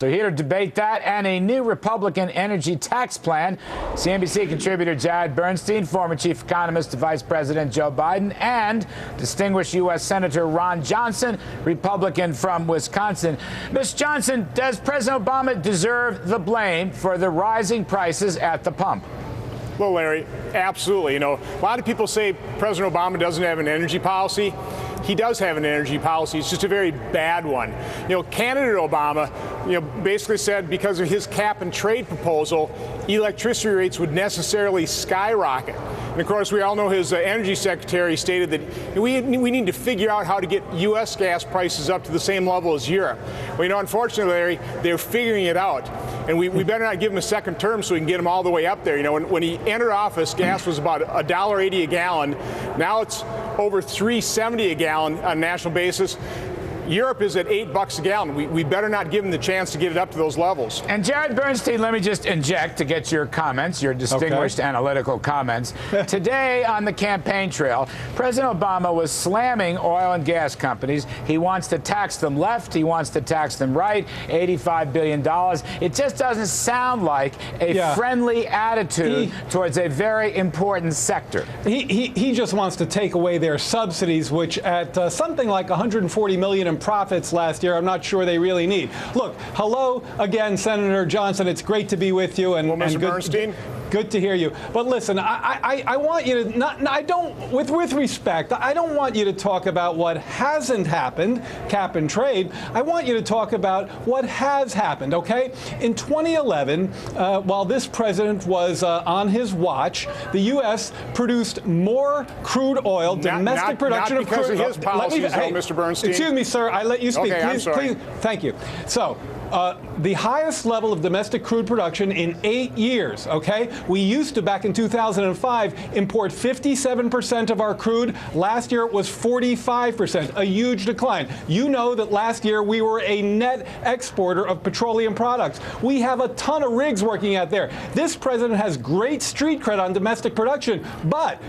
So here to debate that and a new Republican energy tax plan, CNBC contributor Jared Bernstein, former chief economist to Vice President Joe Biden, and distinguished U.S. Senator Ron Johnson, Republican from Wisconsin. Ms. Johnson, does President Obama deserve the blame for the rising prices at the pump? Well, Larry, absolutely. You know, a lot of people say President Obama doesn't have an energy policy. He does have an energy policy. It's just a very bad one. You know, candidate Obama, basically said because of his cap and trade proposal, electricity rates would necessarily skyrocket. And of course, we all know his energy secretary stated that we need to figure out how to get U.S. gas prices up to the same level as Europe. Well, unfortunately, Larry, they're figuring it out. And we better not give him a second term so we can get him all the way up there. You know, when he entered office, gas was about $1.80 a gallon. Now it's over $3.70 a gallon on a national basis. Europe is at $8 a gallon. We better not give them the chance to get it up to those levels. And Jared Bernstein, let me just inject to get your comments, your distinguished analytical comments. Today on the campaign trail, President Obama was slamming oil and gas companies. He wants to tax them left. He wants to tax them right. $85 billion. It just doesn't sound like a friendly attitude towards a very important sector. He just wants to take away their subsidies, which at something like $140 million in profits last year, I'm not sure they really need. Look, hello again, Senator Johnson. It's great to be with you. And, well, Mr. Bernstein. Good to hear you. But listen, I want you to with respect, I don't want you to talk about what hasn't happened, cap and trade. I want you to talk about what has happened, okay? In 2011, while this president was on his watch, the U.S. produced more crude oil, domestic production of crude oil. Not because of his policies, though, Mr. Bernstein. Excuse me, sir. I let you speak. Okay, I'm sorry. Please. Thank you. So, the highest level of domestic crude production in 8 years, okay? We used to, back in 2005, import 57% of our crude. Last year, it was 45%, a huge decline. You know that last year, we were a net exporter of petroleum products. We have a ton of rigs working out there. This president has great street cred on domestic production, but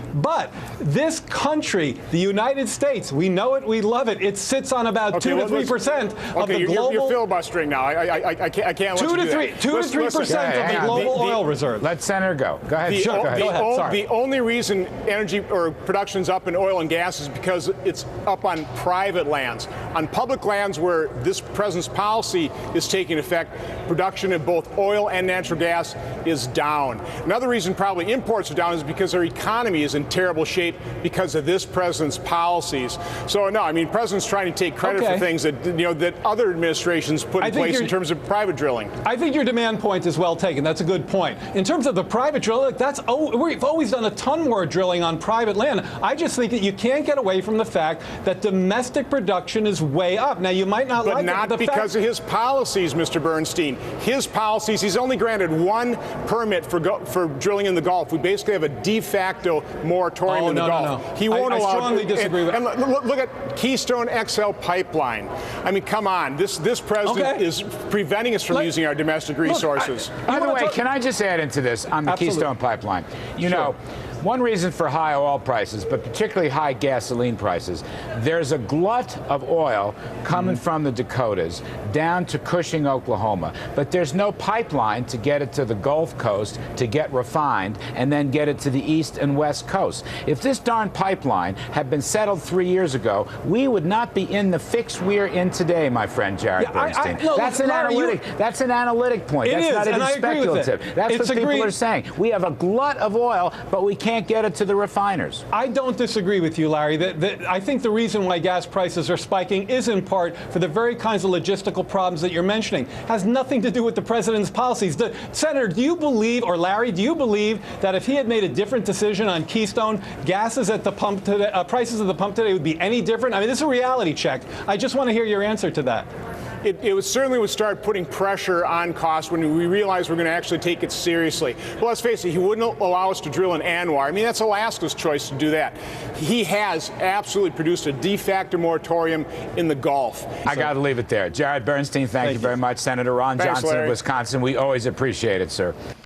this country, the United States, we know it, we love it. It sits on about 2 to 3% of the global... You're filibustering now. I can't let you do that. 2 to 3% of the global oil reserve. Let Senator go. Go ahead. Go ahead. The only reason energy or production's up in oil and gas is because it's up on private lands. On public lands where this president's policy is taking effect, production of both oil and natural gas is down. Another reason probably imports are down is because our economy is in terrible shape because of this president's policies. So no, I mean, president's trying to take credit for things that that other administrations put in place in terms of private drilling. I think your demand point is well taken. That's a good point. In terms of the private drilling, we've always done a ton more drilling on private land. I just think that you can't get away from the fact that domestic production is way up. Now, you might not like it. But not because of his policies, Mr. Bernstein. His policies, he's only granted one permit for drilling in the Gulf. We basically have a de facto moratorium in the Gulf. No. He won't allow. I strongly disagree with that. And look at Keystone XL pipeline. I mean, come on. This president is preventing us from using our domestic resources. By the way, can I just add into this on the Keystone pipeline? You know, one reason for high oil prices, but particularly high gasoline prices, there's a glut of oil coming from the Dakotas down to Cushing, Oklahoma. But there's no pipeline to get it to the Gulf Coast to get refined and then get it to the East and West Coast. If this darn pipeline had been settled 3 years ago, we would not be in the fix we're in today, my friend Jared Bernstein. That's an analytic point. That's not even speculative. That's what people are saying. We have a glut of oil, but we can't get it to the refiners. I don't disagree with you, Larry. I think the reason why gas prices are spiking is in part for the very kinds of logistical problems that you're mentioning. It has nothing to do with the president's policies. Senator, do you believe, or Larry, do you believe that if he had made a different decision on Keystone, gases at the pump today, prices at the pump today would be any different? I mean, this is a reality check. I just want to hear your answer to that. It certainly would start putting pressure on costs when we realize we're going to actually take it seriously. But let's face it, he wouldn't allow us to drill in Anwar. I mean, that's Alaska's choice to do that. He has absolutely produced a de facto moratorium in the Gulf. I got to leave it there. Jared Bernstein, thank you very much. Senator Ron Johnson of Wisconsin, we always appreciate it, sir.